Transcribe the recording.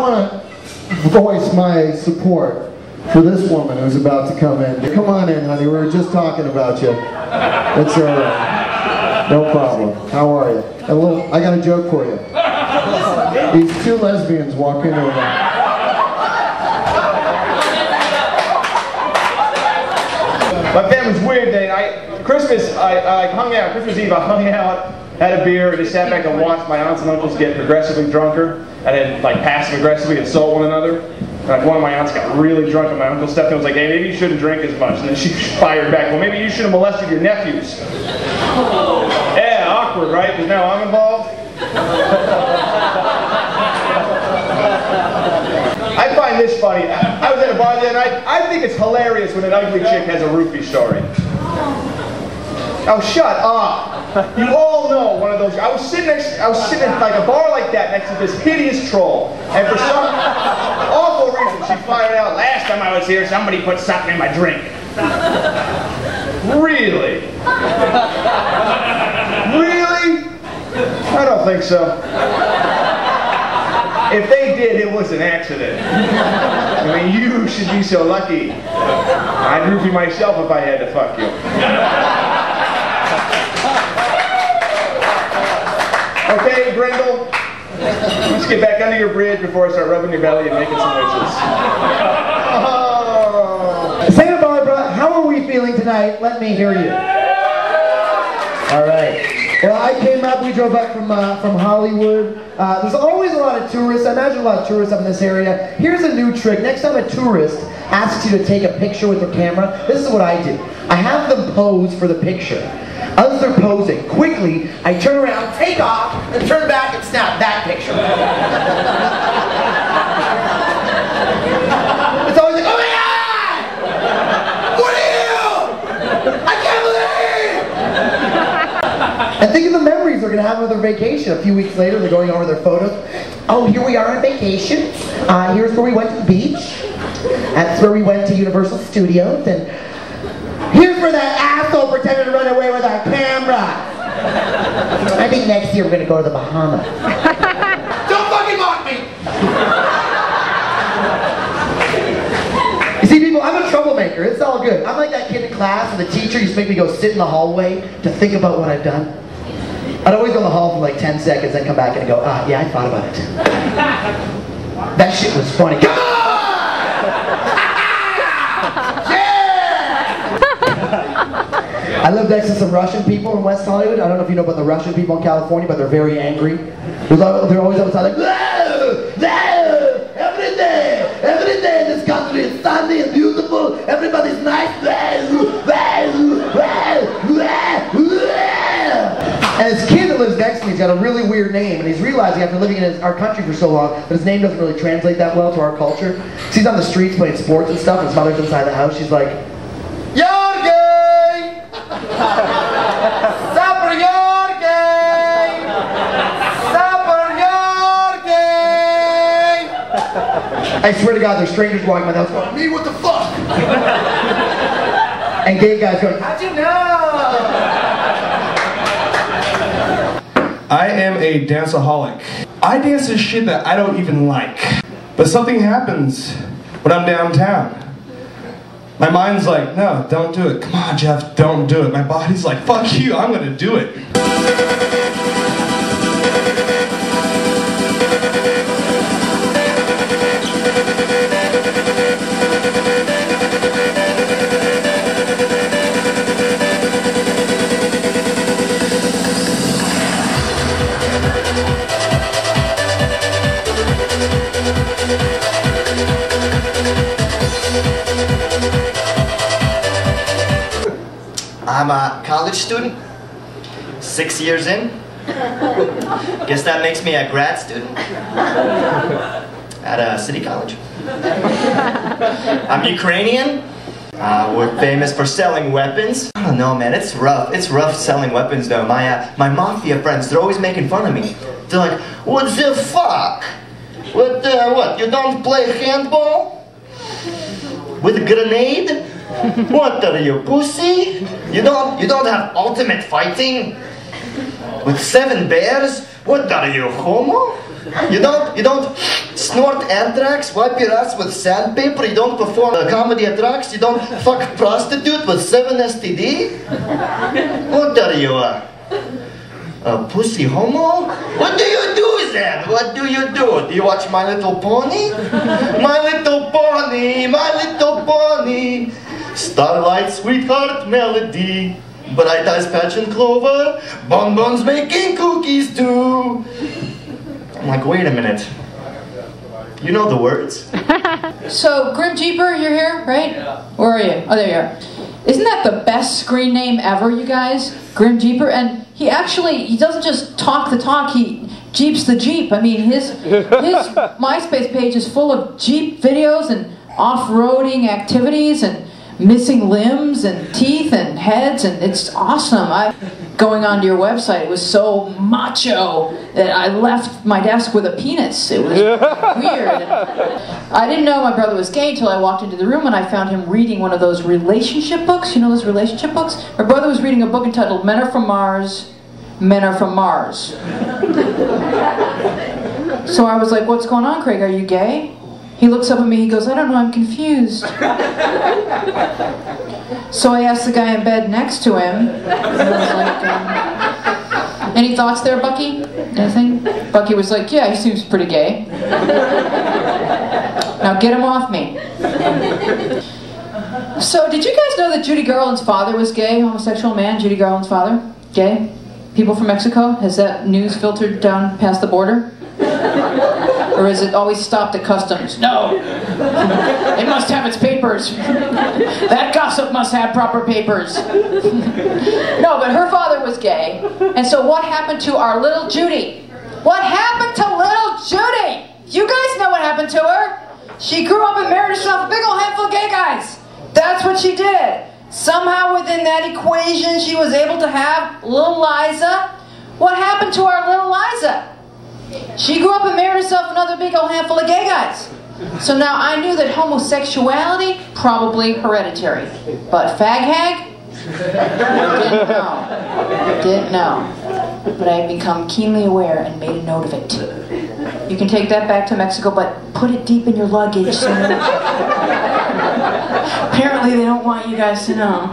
want to voice my support for this woman who's about to come in. Come on in, honey. We were just talking about you. It's all right. No problem. How are you? I got a joke for you. These two lesbians walk into a... My family's weird. Christmas, I hung out. Christmas Eve, I hung out, had a beer, and just sat back and watched my aunts and uncles get progressively drunker, and then like passive aggressively assault one another. And like one of my aunts got really drunk, and my uncle stepped in and was like, "Hey, maybe you shouldn't drink as much." And then she fired back, "Well, maybe you should have molested your nephews." Yeah, awkward, right? Because now I'm involved. I find this funny. I was at a bar the other night. I think it's hilarious when an ugly chick has a roofie story. Oh, shut up! You all know one of those. I was sitting in like a bar like that next to this hideous troll, and for some awful reason, she fired out. "Last time I was here, somebody put something in my drink." Really? Really? I don't think so. If they did, it was an accident. I mean, you should be so lucky. I'd roofie myself if I had to fuck you. Okay, Grindle, let's get back under your bridge before I start rubbing your belly and making some wishes. Oh. Santa Barbara, how are we feeling tonight? Let me hear you. All right. Well, I came up, we drove up from Hollywood. There's always a lot of tourists. I imagine a lot of tourists up in this area. Here's a new trick. Next time a tourist asks you to take a picture with their camera, this is what I do. I have them pose for the picture. As they're posing, quickly, I turn around, take off, and turn back and snap that picture. It's always like, "Oh my God! What are you? I can't believe!" And think of the memories they're going to have of their vacation. A few weeks later, they're going over their photos. "Oh, here we are on vacation. Here's where we went to the beach. That's where we went to Universal Studios. And here's where that asshole pretended to run away with our camera. I think next year we're going to go to the Bahamas." Don't fucking mock me! You see, people, I'm a troublemaker. It's all good. I'm like that kid in class where the teacher used to make me go sit in the hallway to think about what I've done. I'd always go in the hall for like 10 seconds, then come back and go, yeah, I thought about it. That shit was funny. Come on! I live next to some Russian people in West Hollywood. I don't know if you know about the Russian people in California, but they're very angry. They're always outside like, "Whoa! Whoa! Every day this country is sunny and beautiful. Everybody's nice. And this kid that lives next to me has got a really weird name, and he's realizing after living in our country for so long that his name doesn't really translate that well to our culture. So he's on the streets playing sports and stuff, and his mother's inside the house. She's like, "You're gay! Supper, you're gay! Supper, you're gay!" I swear to God, there's strangers walking by the house going, "Me, what the fuck?" And gay guys going, "How'd you know?" I am a danceaholic. I dance to shit that I don't even like. But something happens when I'm downtown. My mind's like, "No, don't do it. Come on, Jeff, don't do it." My body's like, "Fuck you, I'm gonna do it." I'm a college student, 6 years in. Guess that makes me a grad student at a city college. I'm Ukrainian. We're famous for selling weapons. I don't know, man, it's rough. It's rough selling weapons though. My mafia friends, they're always making fun of me. They're like, "What the fuck? What, you don't play handball? With a grenade? What are you, pussy? You don't have ultimate fighting? With 7 bears? What are you, homo?" You don't snort anthrax, wipe your ass with sandpaper, you don't perform comedy at rocks, you don't fuck prostitute with 7 STD? What are you, a pussy homo? What do you do then? What do you do? Do you watch My Little Pony? My Little Pony, My Little Pony, Starlight, Sweetheart, Melody, Bright Eyes, Patch and Clover, Bonbons making cookies too. I'm like, wait a minute. You know the words? So, Grim Jeeper, you're here, right? Yeah. Where are you? Oh, there you are. Isn't that the best screen name ever, you guys? Grim Jeeper? And he doesn't just talk the talk, he jeeps the Jeep. I mean, his MySpace page is full of Jeep videos and off-roading activities and missing limbs and teeth and heads, and it's awesome. Going onto your website, it was so macho that I left my desk with a penis. It was weird. I didn't know my brother was gay until I walked into the room and I found him reading one of those relationship books. You know those relationship books? My brother was reading a book entitled Men Are From Mars, Men Are From Mars. So I was like, what's going on, Craig? Are you gay? He looks up at me, he goes, I don't know, I'm confused. So I asked the guy in bed next to him, and I was like, any thoughts there, Bucky? Anything? Bucky was like, yeah, he seems pretty gay. Now get him off me. So did you guys know that Judy Garland's father was gay, homosexual man, Judy Garland's father? Gay? People from Mexico? Has that news filtered down past the border? Or is it always stopped at customs? No! It must have its papers. That gossip must have proper papers. No, but her father was gay. And so what happened to our little Judy? What happened to little Judy? You guys know what happened to her. She grew up and married herself a big old handful of gay guys. That's what she did. Somehow within that equation she was able to have little Liza. What happened to our little Liza? She grew up and married herself another big old handful of gay guys. So now I knew that homosexuality, probably hereditary. But fag hag? Didn't know. But I have become keenly aware and made a note of it. You can take that back to Mexico, but put it deep in your luggage. So apparently they don't want you guys to know.